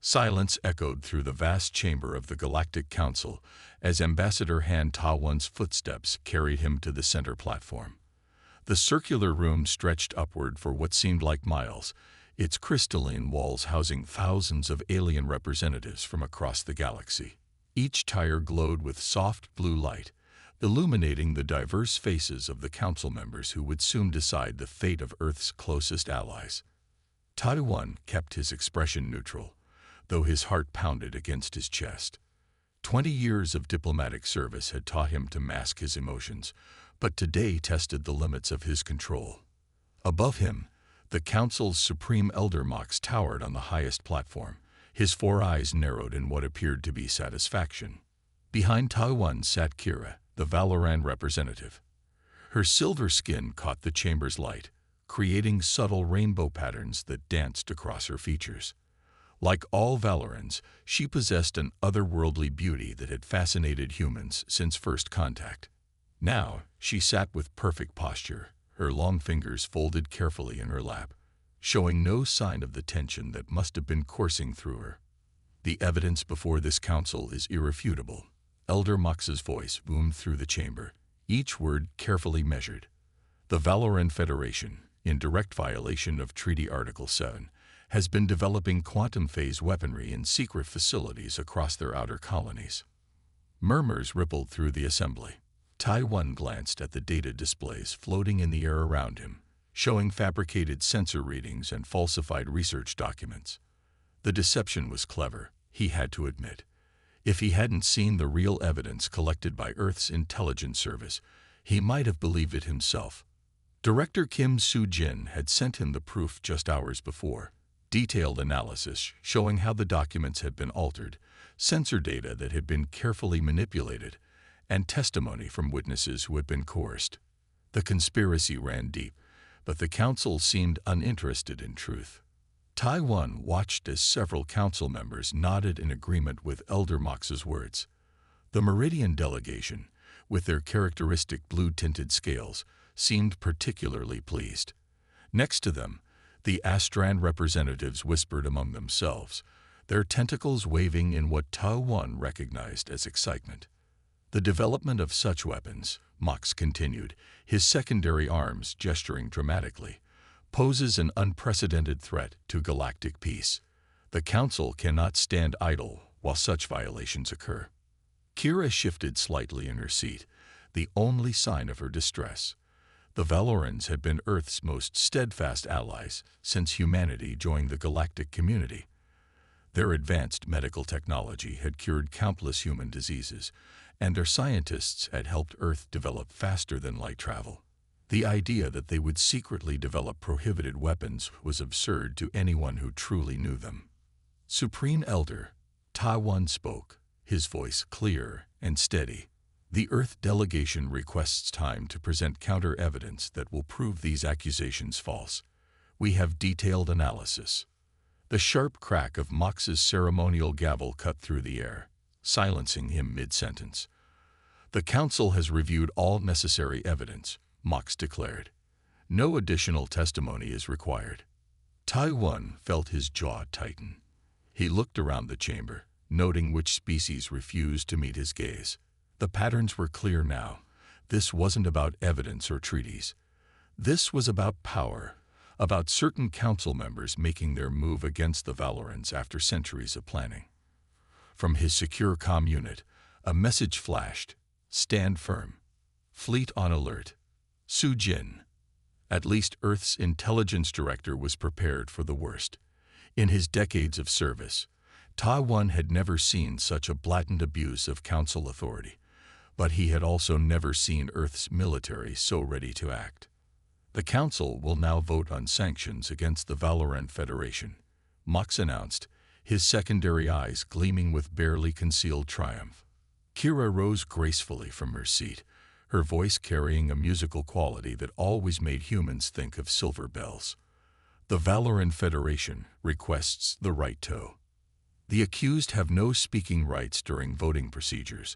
Silence echoed through the vast chamber of the Galactic Council as Ambassador Han Ta-Wun's footsteps carried him to the center platform. The circular room stretched upward for what seemed like miles, its crystalline walls housing thousands of alien representatives from across the galaxy. Each tire glowed with soft blue light, illuminating the diverse faces of the council members who would soon decide the fate of Earth's closest allies. Ta-Wun kept his expression neutral, though his heart pounded against his chest. 20 years of diplomatic service had taught him to mask his emotions, but today tested the limits of his control. Above him, the Council's Supreme Elder Mox towered on the highest platform, his 4 eyes narrowed in what appeared to be satisfaction. Behind Ta-Wun sat Kira, the Valoran representative. Her silver skin caught the chamber's light, creating subtle rainbow patterns that danced across her features. Like all Valorans, she possessed an otherworldly beauty that had fascinated humans since first contact. Now, she sat with perfect posture, her long fingers folded carefully in her lap, showing no sign of the tension that must have been coursing through her. The evidence before this council is irrefutable. Elder Mox's voice boomed through the chamber, each word carefully measured. The Valoran Federation, in direct violation of Treaty Article 7, has been developing quantum phase weaponry in secret facilities across their outer colonies. Murmurs rippled through the assembly. Ta-Wun glanced at the data displays floating in the air around him, showing fabricated sensor readings and falsified research documents. The deception was clever, he had to admit. If he hadn't seen the real evidence collected by Earth's intelligence service, he might have believed it himself. Director Kim Soo-jin had sent him the proof just hours before. Detailed analysis showing how the documents had been altered, sensor data that had been carefully manipulated, and testimony from witnesses who had been coerced. The conspiracy ran deep, but the council seemed uninterested in truth. Ta-Wun watched as several council members nodded in agreement with Elder Mox's words. The Meridian delegation, with their characteristic blue-tinted scales, seemed particularly pleased. Next to them, the Astran representatives whispered among themselves, their tentacles waving in what Ta-Wun recognized as excitement. The development of such weapons, Mox continued, his secondary arms gesturing dramatically, poses an unprecedented threat to galactic peace. The Council cannot stand idle while such violations occur. Kira shifted slightly in her seat, the only sign of her distress. The Valorans had been Earth's most steadfast allies since humanity joined the galactic community. Their advanced medical technology had cured countless human diseases, and their scientists had helped Earth develop faster than light travel. The idea that they would secretly develop prohibited weapons was absurd to anyone who truly knew them. Supreme Elder, Ta-Wun spoke, his voice clear and steady. The Earth delegation requests time to present counter-evidence that will prove these accusations false. We have detailed analysis. The sharp crack of Mox's ceremonial gavel cut through the air, silencing him mid-sentence. The Council has reviewed all necessary evidence, Mox declared. No additional testimony is required. Ta-Wun felt his jaw tighten. He looked around the chamber, noting which species refused to meet his gaze. The patterns were clear now. This wasn't about evidence or treaties. This was about power, about certain council members making their move against the Valorans after centuries of planning. From his secure comm unit, a message flashed. Stand firm. Fleet on alert. Soo-jin. At least Earth's intelligence director was prepared for the worst. In his decades of service, Ta-Wun had never seen such a blatant abuse of council authority, but he had also never seen Earth's military so ready to act. The Council will now vote on sanctions against the Valoran Federation, Mox announced, his secondary eyes gleaming with barely concealed triumph. Kira rose gracefully from her seat, her voice carrying a musical quality that always made humans think of silver bells. The Valoran Federation requests the right to. The accused have no speaking rights during voting procedures,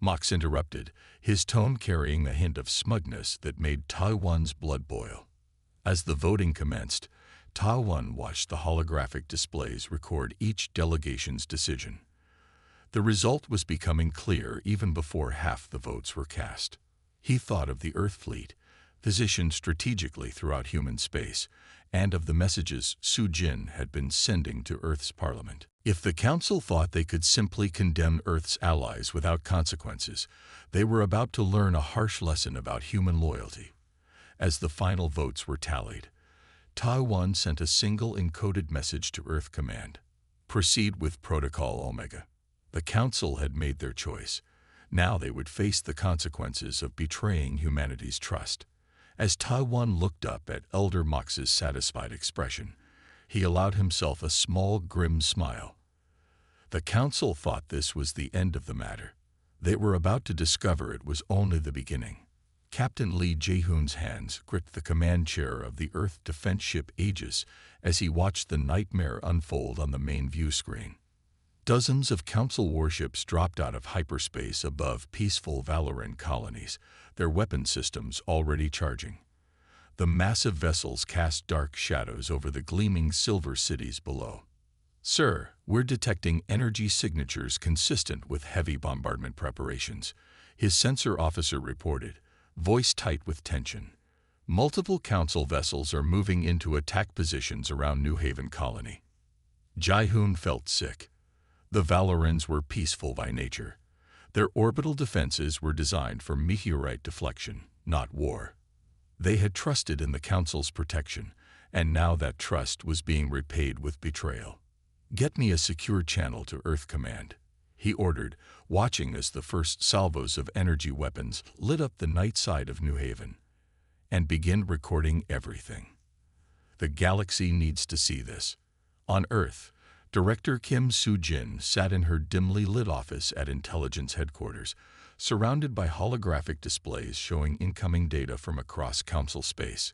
Mox interrupted, his tone carrying a hint of smugness that made Ta-Wun's blood boil. As the voting commenced, Ta-1 watched the holographic displays record each delegation's decision. The result was becoming clear even before half the votes were cast. He thought of the Earth fleet, positioned strategically throughout human space, and of the messages Su-Jin had been sending to Earth's parliament. If the Council thought they could simply condemn Earth's allies without consequences, they were about to learn a harsh lesson about human loyalty. As the final votes were tallied, Ta-1 sent a single encoded message to Earth Command. Proceed with Protocol Omega. The Council had made their choice. Now they would face the consequences of betraying humanity's trust. As Ta-1 looked up at Elder Mox's satisfied expression, he allowed himself a small, grim smile. The Council thought this was the end of the matter. They were about to discover it was only the beginning. Captain Lee Jae-hoon's hands gripped the command chair of the Earth defense ship Aegis as he watched the nightmare unfold on the main view screen. Dozens of Council warships dropped out of hyperspace above peaceful Valoran colonies, their weapon systems already charging. The massive vessels cast dark shadows over the gleaming silver cities below. "Sir, we're detecting energy signatures consistent with heavy bombardment preparations," his sensor officer reported, voice tight with tension. "Multiple Council vessels are moving into attack positions around New Haven Colony." Jae-hoon felt sick. The Valorans were peaceful by nature. Their orbital defenses were designed for meteorite deflection, not war. They had trusted in the Council's protection, and now that trust was being repaid with betrayal. "Get me a secure channel to Earth Command," he ordered, watching as the first salvos of energy weapons lit up the night side of New Haven. "And begin recording everything. The galaxy needs to see this." On Earth, Director Kim Su-Jin sat in her dimly lit office at Intelligence Headquarters, surrounded by holographic displays showing incoming data from across Council space.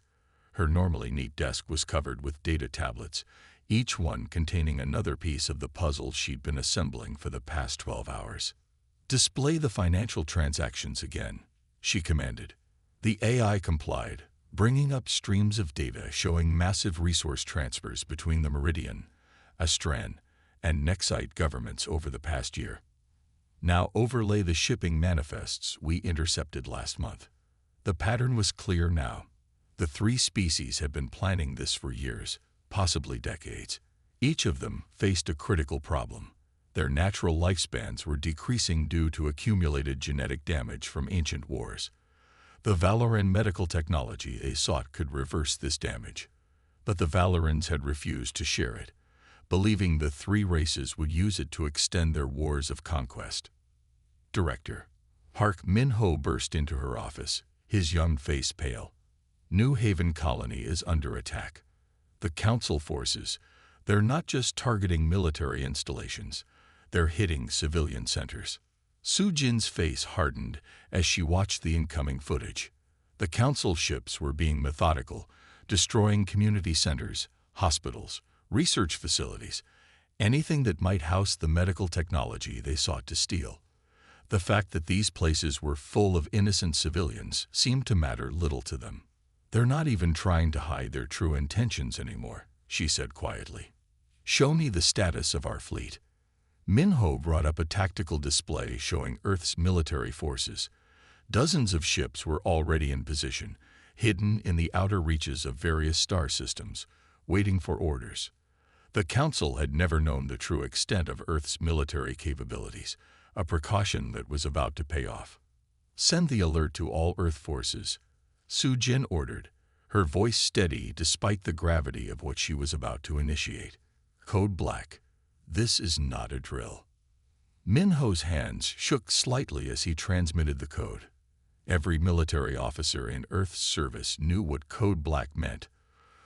Her normally neat desk was covered with data tablets, each one containing another piece of the puzzle she'd been assembling for the past 12 hours. "Display the financial transactions again," she commanded. The AI complied, bringing up streams of data showing massive resource transfers between the Meridian, Astran, and Nexite governments over the past year. "Now overlay the shipping manifests we intercepted last month." The pattern was clear now. The three species had been planning this for years, possibly decades. Each of them faced a critical problem. Their natural lifespans were decreasing due to accumulated genetic damage from ancient wars. The Valoran medical technology they sought could reverse this damage, but the Valorans had refused to share it, believing the three races would use it to extend their wars of conquest. "Director." Park Min-ho burst into her office, his young face pale. "New Haven Colony is under attack. The Council forces, they're not just targeting military installations, they're hitting civilian centers." Su-Jin's face hardened as she watched the incoming footage. The Council ships were being methodical, destroying community centers, hospitals, research facilities, anything that might house the medical technology they sought to steal. The fact that these places were full of innocent civilians seemed to matter little to them. "They're not even trying to hide their true intentions anymore," she said quietly. "Show me the status of our fleet." Min-ho brought up a tactical display showing Earth's military forces. Dozens of ships were already in position, hidden in the outer reaches of various star systems, waiting for orders. The Council had never known the true extent of Earth's military capabilities, a precaution that was about to pay off. "Send the alert to all Earth forces," Su-Jin ordered, her voice steady despite the gravity of what she was about to initiate. "Code Black. This is not a drill." Min-ho's hands shook slightly as he transmitted the code. Every military officer in Earth's service knew what Code Black meant.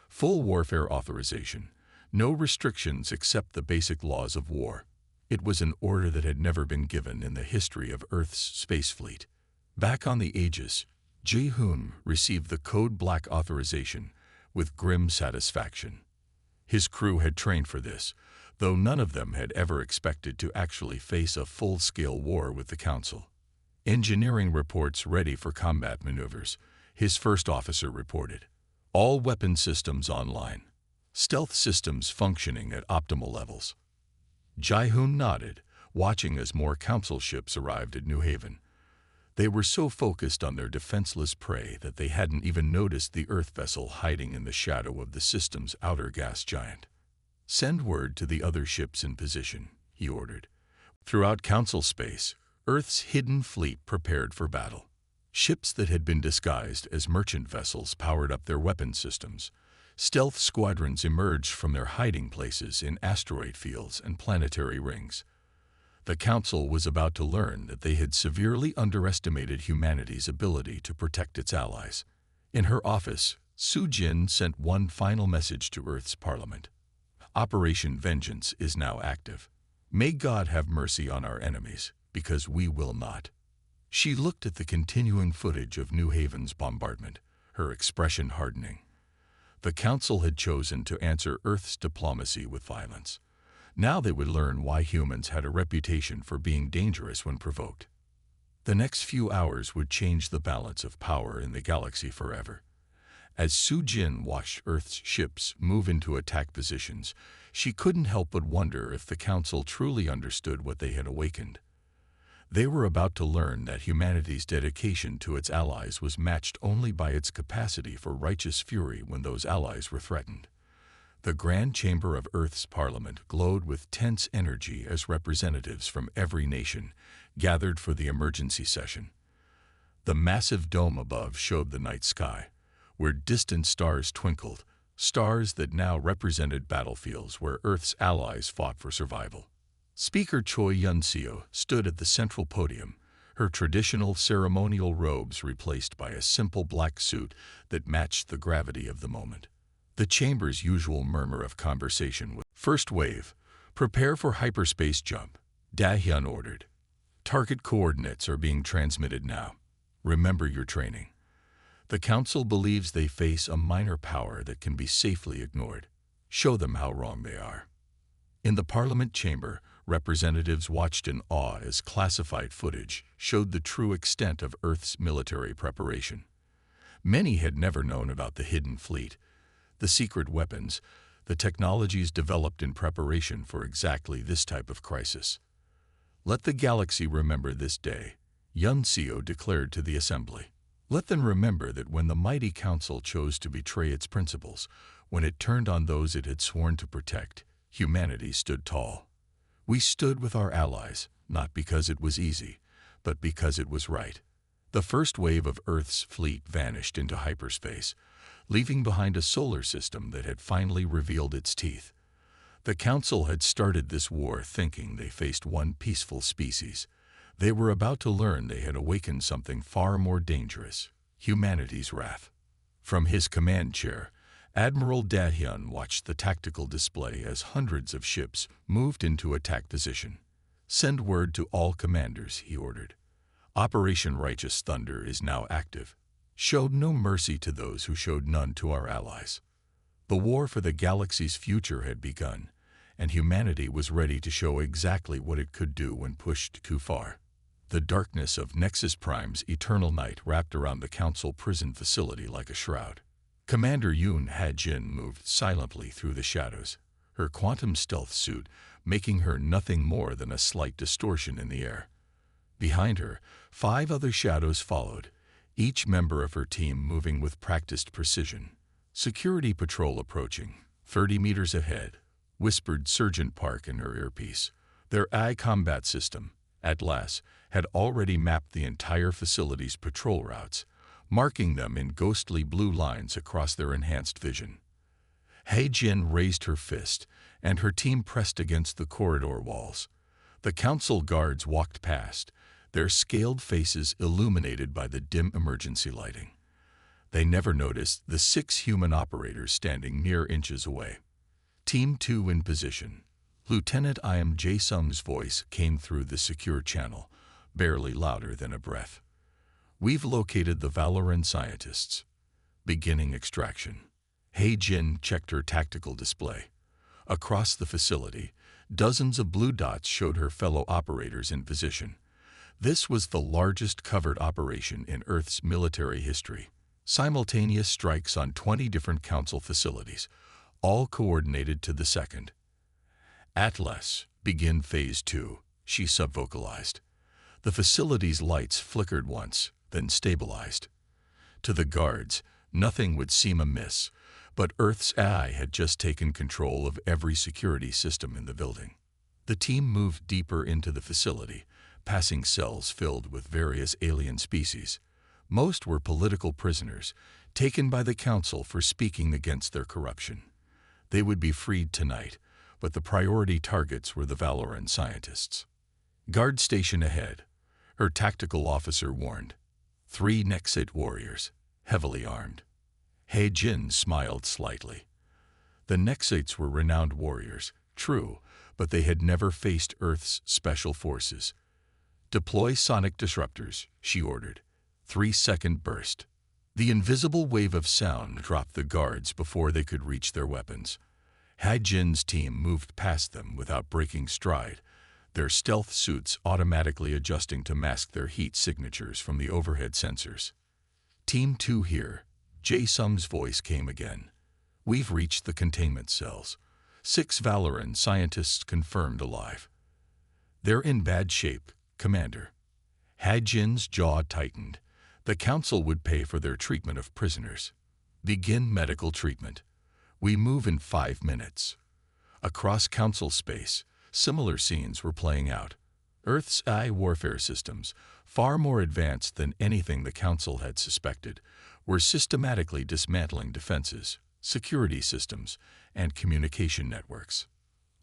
Full warfare authorization, no restrictions except the basic laws of war. It was an order that had never been given in the history of Earth's space fleet. Back on the Aegis, Jae-hoon received the Code Black authorization with grim satisfaction. His crew had trained for this, though none of them had ever expected to actually face a full-scale war with the Council. "Engineering reports ready for combat maneuvers," his first officer reported. "All weapon systems online. stealth systems functioning at optimal levels. Jai-hoon nodded, watching as more council ships arrived at New Haven. They were so focused on their defenseless prey that they hadn't even noticed the Earth vessel hiding in the shadow of the system's outer gas giant. "Send word to the other ships in position," he ordered. Throughout council space, Earth's hidden fleet prepared for battle. Ships that had been disguised as merchant vessels powered up their weapon systems. Stealth squadrons emerged from their hiding places in asteroid fields and planetary rings. The Council was about to learn that they had severely underestimated humanity's ability to protect its allies. In her office, Su-jin sent one final message to Earth's Parliament. "Operation Vengeance is now active. May God have mercy on our enemies, because we will not." She looked at the continuing footage of New Haven's bombardment, her expression hardening. The Council had chosen to answer Earth's diplomacy with violence. Now they would learn why humans had a reputation for being dangerous when provoked. The next few hours would change the balance of power in the galaxy forever. As Su-jin watched Earth's ships move into attack positions, she couldn't help but wonder if the Council truly understood what they had awakened. They were about to learn that humanity's dedication to its allies was matched only by its capacity for righteous fury when those allies were threatened. The Grand Chamber of Earth's Parliament glowed with tense energy as representatives from every nation gathered for the emergency session. The massive dome above showed the night sky, where distant stars twinkled, stars that now represented battlefields where Earth's allies fought for survival. Speaker Choi Yun-seo stood at the central podium, her traditional ceremonial robes replaced by a simple black suit that matched the gravity of the moment. The chamber's usual murmur of conversation was, "First wave, prepare for hyperspace jump," Da-hyun ordered. "Target coordinates are being transmitted now. Remember your training." The Council believes they face a minor power that can be safely ignored. Show them how wrong they are. In the Parliament chamber, representatives watched in awe as classified footage showed the true extent of Earth's military preparation. Many had never known about the hidden fleet, the secret weapons, the technologies developed in preparation for exactly this type of crisis. "Let the galaxy remember this day," Yun-seo declared to the assembly. "Let them remember that when the mighty Council chose to betray its principles, when it turned on those it had sworn to protect, humanity stood tall. We stood with our allies, not because it was easy, but because it was right." The first wave of Earth's fleet vanished into hyperspace, leaving behind a solar system that had finally revealed its teeth. The Council had started this war thinking they faced one peaceful species. They were about to learn they had awakened something far more dangerous, humanity's wrath. From his command chair, Admiral Da-hyun watched the tactical display as hundreds of ships moved into attack position. "Send word to all commanders," he ordered. "Operation Righteous Thunder is now active. Show no mercy to those who showed none to our allies." The war for the galaxy's future had begun, and humanity was ready to show exactly what it could do when pushed too far. The darkness of Nexus Prime's eternal night wrapped around the Council prison facility like a shroud. Commander Yoon Ha-jin moved silently through the shadows, her quantum stealth suit making her nothing more than a slight distortion in the air. Behind her, 5 other shadows followed, each member of her team moving with practiced precision. "Security patrol approaching, 30 meters ahead," whispered Sergeant Park in her earpiece. Their AI combat system, Atlas, had already mapped the entire facility's patrol routes, marking them in ghostly blue lines across their enhanced vision. Ha-jin raised her fist, and her team pressed against the corridor walls. The Council guards walked past, their scaled faces illuminated by the dim emergency lighting. They never noticed the 6 human operators standing mere inches away. "Team 2 in position." Lieutenant Im Jae-sung's voice came through the secure channel, barely louder than a breath. "We've located the Valoran scientists. Beginning extraction." Ha-jin checked her tactical display. Across the facility, dozens of blue dots showed her fellow operators in position. This was the largest covered operation in Earth's military history. Simultaneous strikes on 20 different Council facilities, all coordinated to the second. "Atlas, begin Phase 2, she subvocalized. The facility's lights flickered once, then stabilized. To the guards, nothing would seem amiss, but Earth's AI had just taken control of every security system in the building. The team moved deeper into the facility, passing cells filled with various alien species. Most were political prisoners, taken by the Council for speaking against their corruption. They would be freed tonight, but the priority targets were the Valoran scientists. "Guard station ahead," her tactical officer warned. 3 Nexate warriors, heavily armed. He Jin smiled slightly. The Nexates were renowned warriors, true, but they had never faced Earth's special forces. "Deploy sonic disruptors," she ordered. 3-second burst. The invisible wave of sound dropped the guards before they could reach their weapons. Haijin's team moved past them without breaking stride, their stealth suits automatically adjusting to mask their heat signatures from the overhead sensors. "Team 2 here," Jae-sum's voice came again. "We've reached the containment cells. 6 Valoran scientists confirmed alive." "They're in bad shape, Commander." Haijin's jaw tightened. The Council would pay for their treatment of prisoners. "Begin medical treatment. We move in 5 minutes." Across Council space, similar scenes were playing out. Earth's AI warfare systems, far more advanced than anything the Council had suspected, were systematically dismantling defenses, security systems, and communication networks.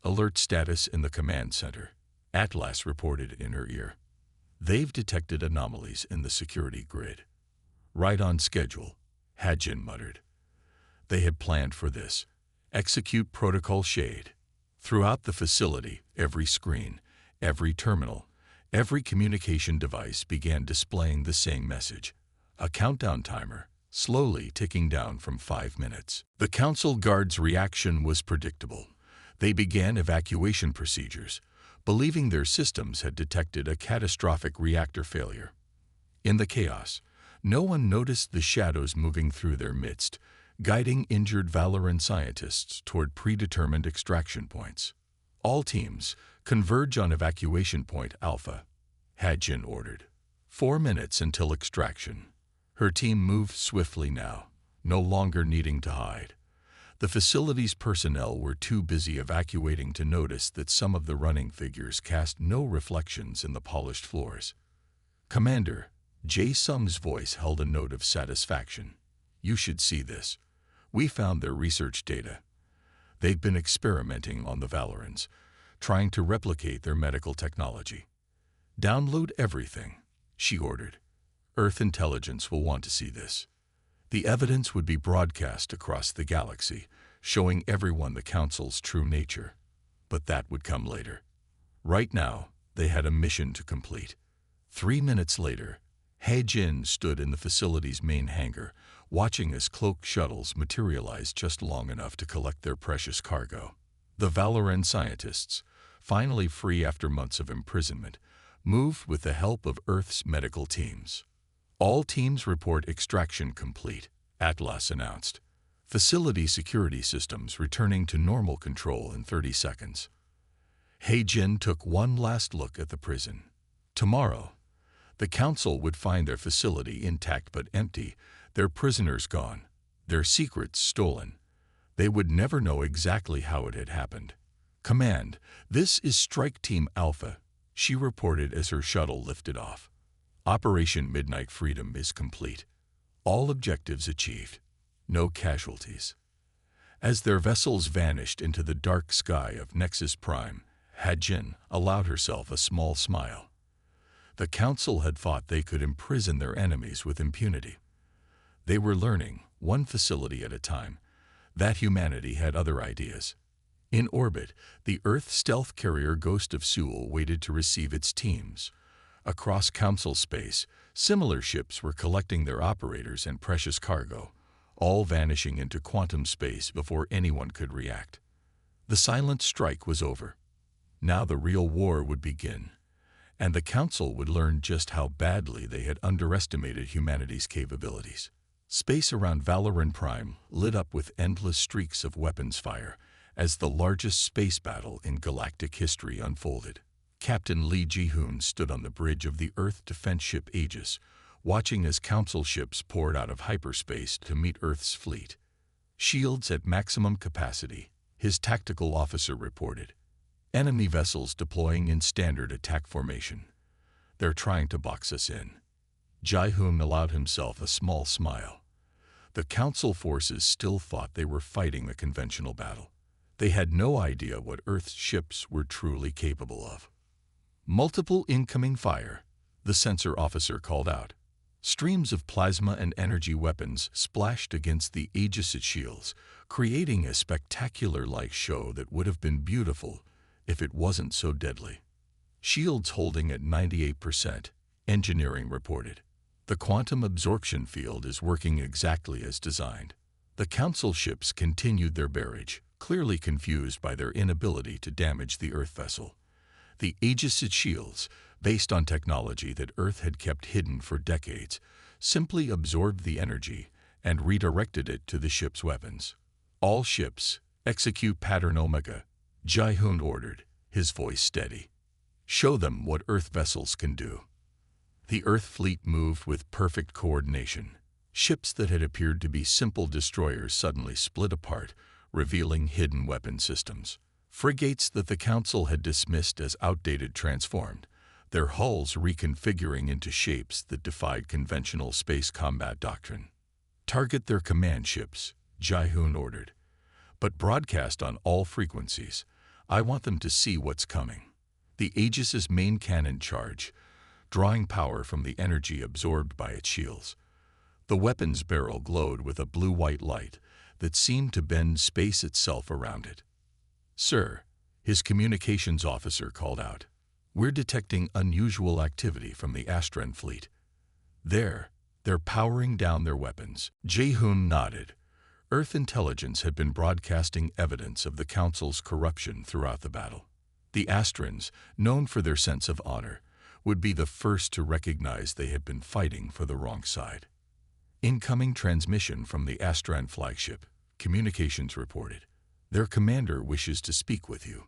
"Alert status in the command center," Atlas reported in her ear. "They've detected anomalies in the security grid." "Right on schedule," Haijin muttered. They had planned for this. Execute Protocol Shade. Throughout the facility, every screen, every terminal, every communication device began displaying the same message. A countdown timer, slowly ticking down from 5 minutes. The Council Guards' reaction was predictable. They began evacuation procedures, believing their systems had detected a catastrophic reactor failure. In the chaos, no one noticed the shadows moving through their midst, guiding injured Valoran scientists toward predetermined extraction points. "All teams, converge on evacuation point Alpha," Haijin ordered. 4 minutes until extraction. Her team moved swiftly now, no longer needing to hide. The facility's personnel were too busy evacuating to notice that some of the running figures cast no reflections in the polished floors. "Commander," Jae-sum's voice held a note of satisfaction. "You should see this. We found their research data. They've been experimenting on the Valorans, trying to replicate their medical technology. Download everything," she ordered. "Earth intelligence will want to see this." The evidence would be broadcast across the galaxy, showing everyone the Council's true nature. But that would come later. Right now, they had a mission to complete. 3 minutes later, Haijin stood in the facility's main hangar, watching as cloaked shuttles materialized just long enough to collect their precious cargo. The Valoran scientists, finally free after months of imprisonment, moved with the help of Earth's medical teams. "All teams report extraction complete," Atlas announced. "Facility security systems returning to normal control in 30 seconds. Haijin took one last look at the prison. Tomorrow, the Council would find their facility intact but empty, their prisoners gone, their secrets stolen. They would never know exactly how it had happened. "Command, this is Strike Team Alpha," she reported as her shuttle lifted off. "Operation Midnight Freedom is complete. All objectives achieved. No casualties." As their vessels vanished into the dark sky of Nexus Prime, Haijin allowed herself a small smile. The Council had thought they could imprison their enemies with impunity. They were learning, one facility at a time, that humanity had other ideas. In orbit, the Earth stealth carrier Ghost of Seoul waited to receive its teams. Across Council space, similar ships were collecting their operators and precious cargo, all vanishing into quantum space before anyone could react. The silent strike was over. Now the real war would begin, and the Council would learn just how badly they had underestimated humanity's capabilities. Space around Valoran Prime lit up with endless streaks of weapons fire as the largest space battle in galactic history unfolded. Captain Lee Ji-hoon stood on the bridge of the Earth defense ship Aegis, watching as Council ships poured out of hyperspace to meet Earth's fleet. Shields at maximum capacity, his tactical officer reported. Enemy vessels deploying in standard attack formation. They're trying to box us in. Ji-hoon allowed himself a small smile. The Council forces still thought they were fighting the conventional battle. They had no idea what Earth's ships were truly capable of. Multiple incoming fire, the sensor officer called out. Streams of plasma and energy weapons splashed against the Aegis' shields, creating a spectacular light show that would have been beautiful if it wasn't so deadly. Shields holding at 98%, engineering reported. The quantum absorption field is working exactly as designed. The Council ships continued their barrage, clearly confused by their inability to damage the Earth vessel. The Aegis' shields, based on technology that Earth had kept hidden for decades, simply absorbed the energy and redirected it to the ship's weapons. All ships, execute pattern Omega, Ji-hoon ordered, his voice steady. Show them what Earth vessels can do. The Earth fleet moved with perfect coordination. Ships that had appeared to be simple destroyers suddenly split apart, revealing hidden weapon systems. Frigates that the Council had dismissed as outdated transformed, their hulls reconfiguring into shapes that defied conventional space combat doctrine. Target their command ships, Ji-hoon ordered. But broadcast on all frequencies. I want them to see what's coming. The Aegis' main cannon charge, drawing power from the energy absorbed by its shields. The weapon's barrel glowed with a blue-white light that seemed to bend space itself around it. Sir, his communications officer called out. We're detecting unusual activity from the Astran fleet. They're powering down their weapons. Ji-hoon nodded. Earth intelligence had been broadcasting evidence of the Council's corruption throughout the battle. The Astrans, known for their sense of honor, would be the first to recognize they had been fighting for the wrong side. Incoming transmission from the Astran flagship, communications reported. Their commander wishes to speak with you.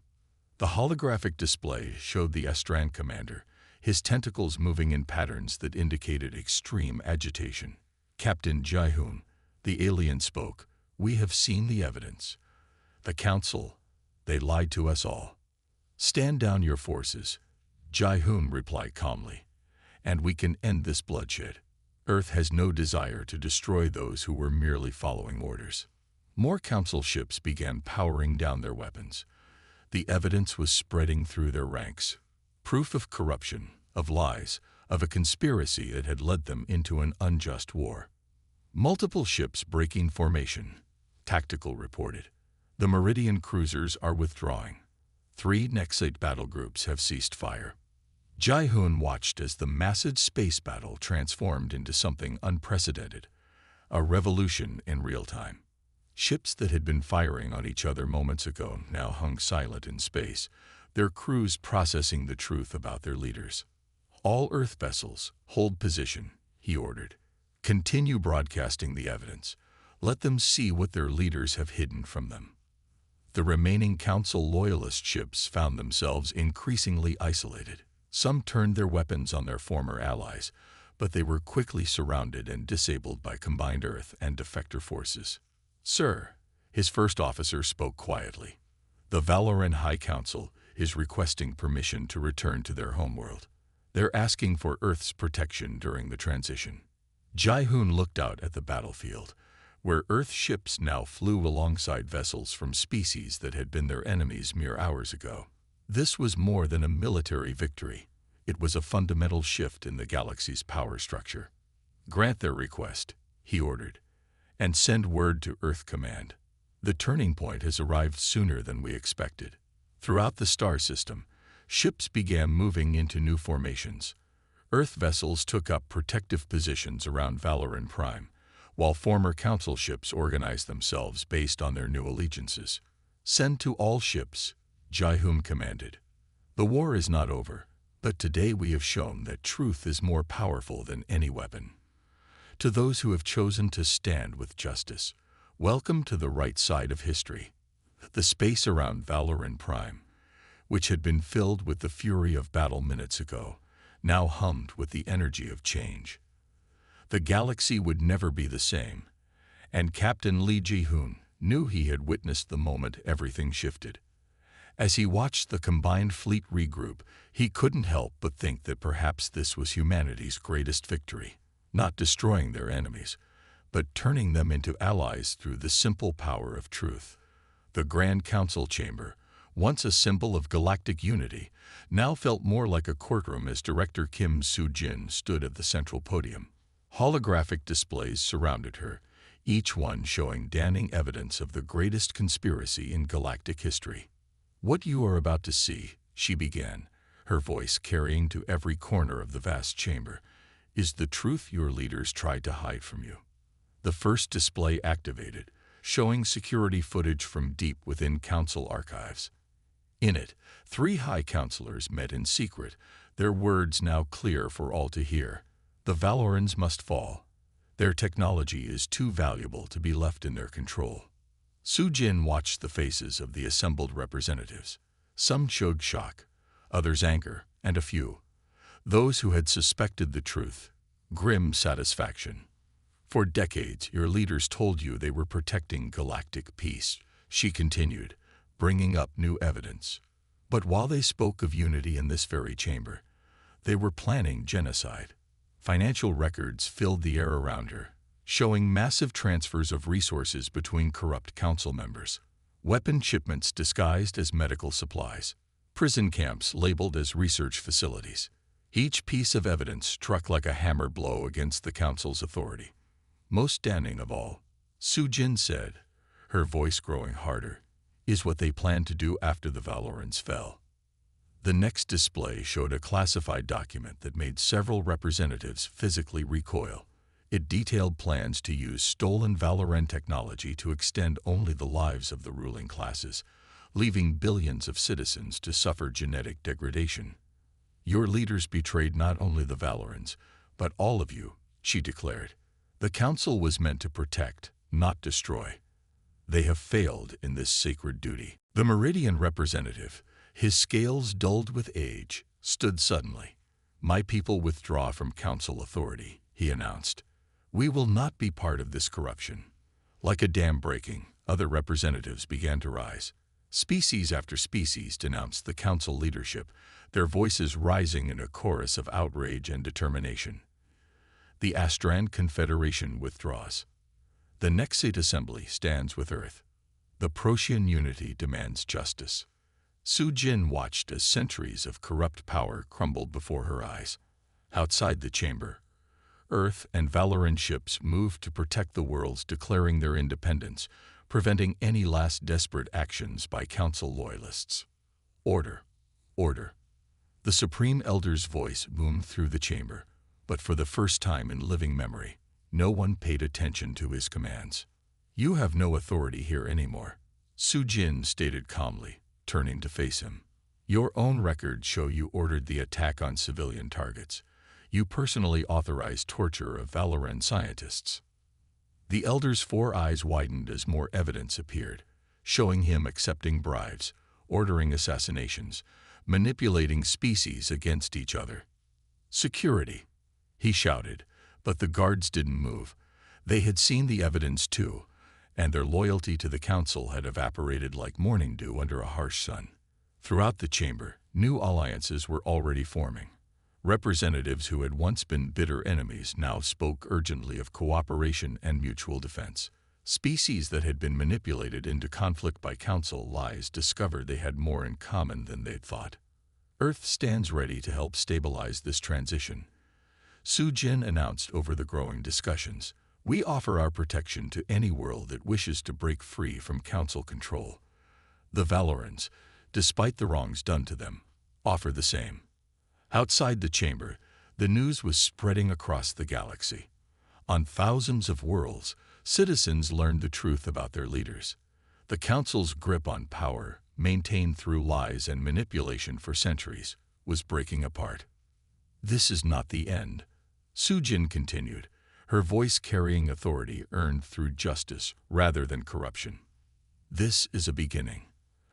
The holographic display showed the Astran commander, his tentacles moving in patterns that indicated extreme agitation. Captain Ji-hoon, the alien spoke. We have seen the evidence. The Council, they lied to us all. Stand down your forces, Ji-hoon replied calmly, and we can end this bloodshed. Earth has no desire to destroy those who were merely following orders. More Council ships began powering down their weapons. The evidence was spreading through their ranks. Proof of corruption, of lies, of a conspiracy that had led them into an unjust war. Multiple ships breaking formation, Tactical reported. The Meridian cruisers are withdrawing. 3 Nexite battle groups have ceased fire. Ji-hoon watched as the massive space battle transformed into something unprecedented, a revolution in real time. Ships that had been firing on each other moments ago now hung silent in space, their crews processing the truth about their leaders. All Earth vessels, hold position, he ordered. Continue broadcasting the evidence. Let them see what their leaders have hidden from them. The remaining Council loyalist ships found themselves increasingly isolated. Some turned their weapons on their former allies, but they were quickly surrounded and disabled by combined Earth and defector forces. Sir, his first officer spoke quietly. The Valoran High Council is requesting permission to return to their homeworld. They're asking for Earth's protection during the transition. Ji-hoon looked out at the battlefield, where Earth ships now flew alongside vessels from species that had been their enemies mere hours ago. This was more than a military victory. It was a fundamental shift in the galaxy's power structure. Grant their request, he ordered, and send word to Earth Command. The turning point has arrived sooner than we expected. Throughout the star system, ships began moving into new formations. Earth vessels took up protective positions around Valoran Prime, while former Council ships organized themselves based on their new allegiances. Send to all ships, Ji-hoon commanded. The war is not over, but today we have shown that truth is more powerful than any weapon. To those who have chosen to stand with justice, welcome to the right side of history. The space around Valoran Prime, which had been filled with the fury of battle minutes ago, now hummed with the energy of change. The galaxy would never be the same, and Captain Lee Ji-hoon knew he had witnessed the moment everything shifted. As he watched the combined fleet regroup, he couldn't help but think that perhaps this was humanity's greatest victory, not destroying their enemies, but turning them into allies through the simple power of truth. The Grand Council chamber, once a symbol of galactic unity, now felt more like a courtroom as Director Kim Soo-jin stood at the central podium. Holographic displays surrounded her, each one showing damning evidence of the greatest conspiracy in galactic history. "What you are about to see," she began, her voice carrying to every corner of the vast chamber, "is the truth your leaders tried to hide from you." The first display activated, showing security footage from deep within Council archives. In it, 3 high counselors met in secret, their words now clear for all to hear. The Valorans must fall. Their technology is too valuable to be left in their control. Soo-jin watched the faces of the assembled representatives. Some showed shock, others anger, and a few, those who had suspected the truth, grim satisfaction. "For decades, your leaders told you they were protecting galactic peace," she continued, bringing up new evidence. "But while they spoke of unity in this very chamber, they were planning genocide." Financial records filled the air around her, showing massive transfers of resources between corrupt council members. Weapon shipments disguised as medical supplies. Prison camps labeled as research facilities. Each piece of evidence struck like a hammer blow against the council's authority. "Most damning of all," Soo-jin said, her voice growing harder, "is what they planned to do after the Valorans fell." The next display showed a classified document that made several representatives physically recoil. It detailed plans to use stolen Valoran technology to extend only the lives of the ruling classes, leaving billions of citizens to suffer genetic degradation. "Your leaders betrayed not only the Valorans, but all of you," she declared. "The council was meant to protect, not destroy. They have failed in this sacred duty." The Meridian representative, his scales dulled with age, stood suddenly. "My people withdraw from council authority," he announced. "We will not be part of this corruption." Like a dam breaking, other representatives began to rise. Species after species denounced the council leadership, their voices rising in a chorus of outrage and determination. The Astran Confederation withdraws. The Nexate Assembly stands with Earth. The Protean unity demands justice. Soo-jin watched as centuries of corrupt power crumbled before her eyes. Outside the chamber, Earth and Valoran ships moved to protect the worlds, declaring their independence, preventing any last desperate actions by council loyalists. "Order! Order!" The Supreme Elder's voice boomed through the chamber, but for the first time in living memory, no one paid attention to his commands. "You have no authority here anymore," Soo-jin stated calmly, turning to face him. "Your own records show you ordered the attack on civilian targets. You personally authorized torture of Valoran scientists." The Elder's 4 eyes widened as more evidence appeared, showing him accepting bribes, ordering assassinations, manipulating species against each other. "Security!" he shouted, but the guards didn't move. They had seen the evidence too, and their loyalty to the council had evaporated like morning dew under a harsh sun. Throughout the chamber, new alliances were already forming. Representatives who had once been bitter enemies now spoke urgently of cooperation and mutual defense. Species that had been manipulated into conflict by council lies discovered they had more in common than they'd thought. "Earth stands ready to help stabilize this transition," Soo-jin announced over the growing discussions. "We offer our protection to any world that wishes to break free from council control. The Valorans, despite the wrongs done to them, offer the same." Outside the chamber, the news was spreading across the galaxy. On thousands of worlds, citizens learned the truth about their leaders. The council's grip on power, maintained through lies and manipulation for centuries, was breaking apart. "This is not the end," Soo-jin continued, her voice carrying authority earned through justice rather than corruption. This is a beginning,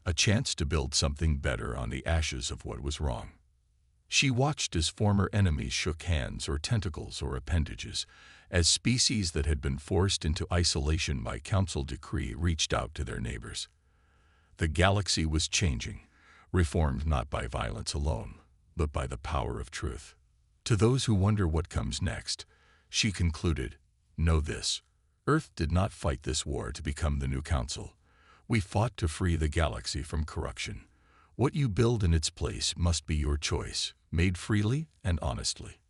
a chance to build something better on the ashes of what was wrong. She watched as former enemies shook hands or tentacles or appendages, as species that had been forced into isolation by council decree reached out to their neighbors. The galaxy was changing, reformed not by violence alone, but by the power of truth. To those who wonder what comes next, she concluded, "Know this, Earth did not fight this war to become the new council. We fought to free the galaxy from corruption. What you build in its place must be your choice, made freely and honestly."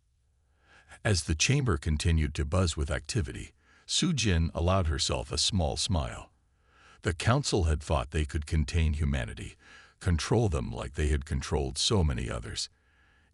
As the chamber continued to buzz with activity, Su-Jin allowed herself a small smile. The council had thought they could contain humanity, control them like they had controlled so many others.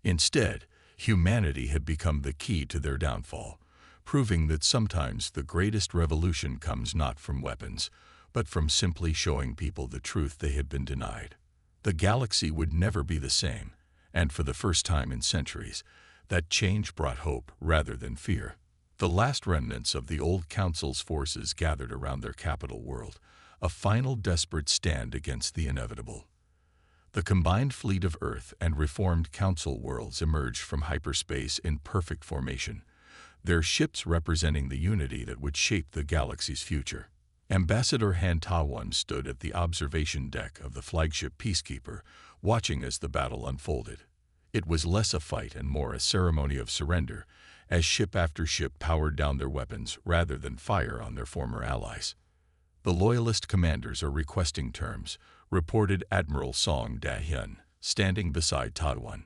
Instead, humanity had become the key to their downfall, proving that sometimes the greatest revolution comes not from weapons, but from simply showing people the truth they had been denied. The galaxy would never be the same, and for the first time in centuries, that change brought hope rather than fear. The last remnants of the old council's forces gathered around their capital world, a final desperate stand against the inevitable. The combined fleet of Earth and reformed council worlds emerged from hyperspace in perfect formation, their ships representing the unity that would shape the galaxy's future. Ambassador Han Ta-Won stood at the observation deck of the flagship Peacekeeper, watching as the battle unfolded. It was less a fight and more a ceremony of surrender, as ship after ship powered down their weapons rather than fire on their former allies. "The Loyalist commanders are requesting terms," reported Admiral Song Da-hyun, standing beside Ta-Won.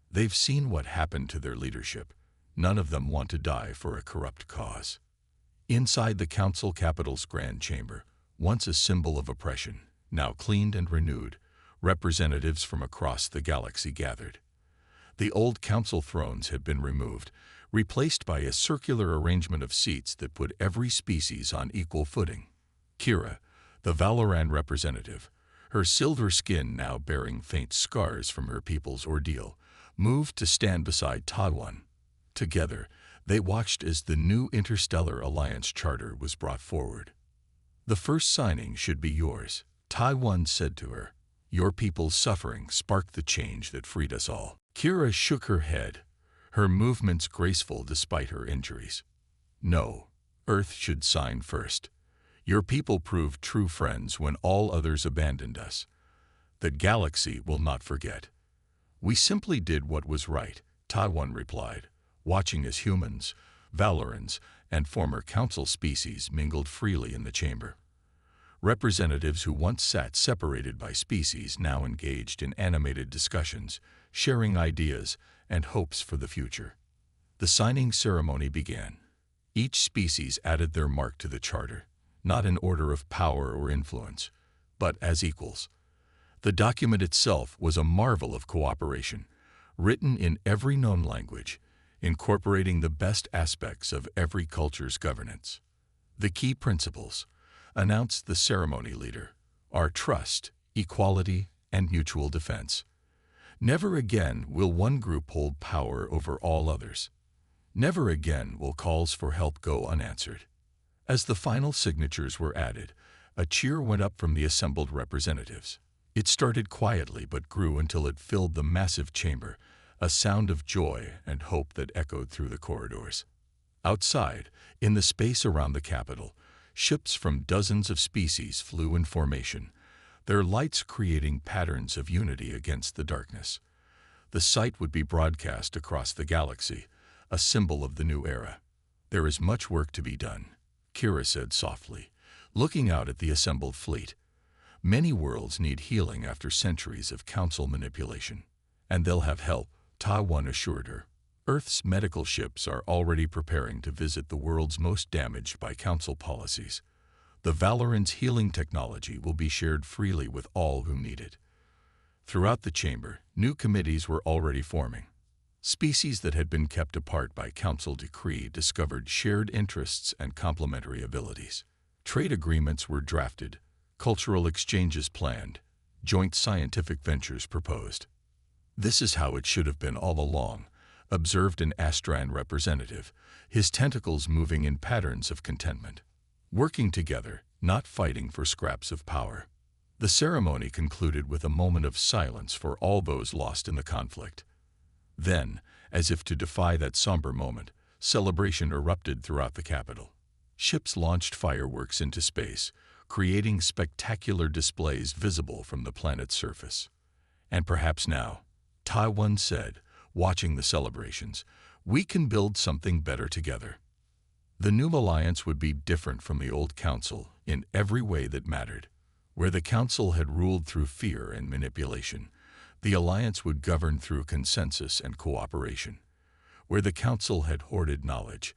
"They've seen what happened to their leadership. None of them want to die for a corrupt cause." Inside the council capital's grand chamber, once a symbol of oppression, now cleaned and renewed, representatives from across the galaxy gathered. The old council thrones had been removed, replaced by a circular arrangement of seats that put every species on equal footing. Kira, the Valoran representative, her silver skin now bearing faint scars from her people's ordeal, moved to stand beside Ta-Won. Together, they watched as the new Interstellar Alliance Charter was brought forward. "The first signing should be yours," Ta-Won said to her. "Your people's suffering sparked the change that freed us all." Kira shook her head, her movements graceful despite her injuries. "No, Earth should sign first. Your people proved true friends when all others abandoned us. The galaxy will not forget." "We simply did what was right," Ta-Won replied, watching as humans, Valorans, and former council species mingled freely in the chamber. Representatives who once sat separated by species now engaged in animated discussions, sharing ideas and hopes for the future. The signing ceremony began. Each species added their mark to the charter, not in order of power or influence, but as equals. The document itself was a marvel of cooperation, written in every known language, incorporating the best aspects of every culture's governance. "The key principles," announced the ceremony leader, "are trust, equality, and mutual defense. Never again will one group hold power over all others. Never again will calls for help go unanswered." As the final signatures were added, a cheer went up from the assembled representatives. It started quietly but grew until it filled the massive chamber, a sound of joy and hope that echoed through the corridors. Outside, in the space around the capital, ships from dozens of species flew in formation, their lights creating patterns of unity against the darkness. The sight would be broadcast across the galaxy, a symbol of the new era. "There is much work to be done," Kira said softly, looking out at the assembled fleet. "Many worlds need healing after centuries of council manipulation. And they'll have help," Ta-Won assured her. "Earth's medical ships are already preparing to visit the worlds most damaged by council policies. The Valorant's healing technology will be shared freely with all who need it." Throughout the chamber, new committees were already forming. Species that had been kept apart by council decree discovered shared interests and complementary abilities. Trade agreements were drafted, cultural exchanges planned, joint scientific ventures proposed. "This is how it should have been all along," observed an Astran representative, his tentacles moving in patterns of contentment. Working together, not fighting for scraps of power. The ceremony concluded with a moment of silence for all those lost in the conflict. Then, as if to defy that somber moment, celebration erupted throughout the capital. Ships launched fireworks into space, creating spectacular displays visible from the planet's surface. And perhaps now, Taiwan said, watching the celebrations, we can build something better together. The new alliance would be different from the old council in every way that mattered. Where the council had ruled through fear and manipulation, the alliance would govern through consensus and cooperation. Where the council had hoarded knowledge,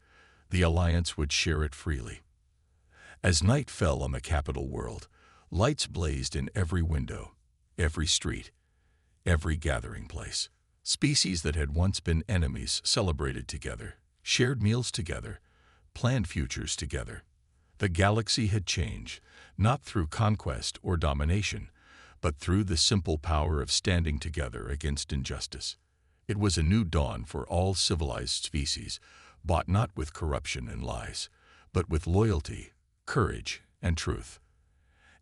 the alliance would share it freely. As night fell on the capital world, lights blazed in every window, every street, every gathering place. Species that had once been enemies celebrated together, shared meals together, planned futures together. The galaxy had changed, not through conquest or domination, but through the simple power of standing together against injustice. It was a new dawn for all civilized species, bought not with corruption and lies, but with loyalty, courage, and truth.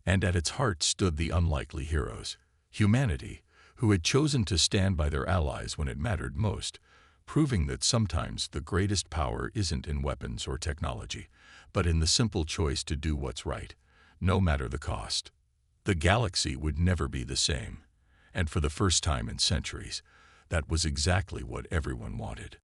And at its heart stood the unlikely heroes, humanity, who had chosen to stand by their allies when it mattered most, proving that sometimes the greatest power isn't in weapons or technology, but in the simple choice to do what's right, no matter the cost. The galaxy would never be the same, and for the first time in centuries, that was exactly what everyone wanted.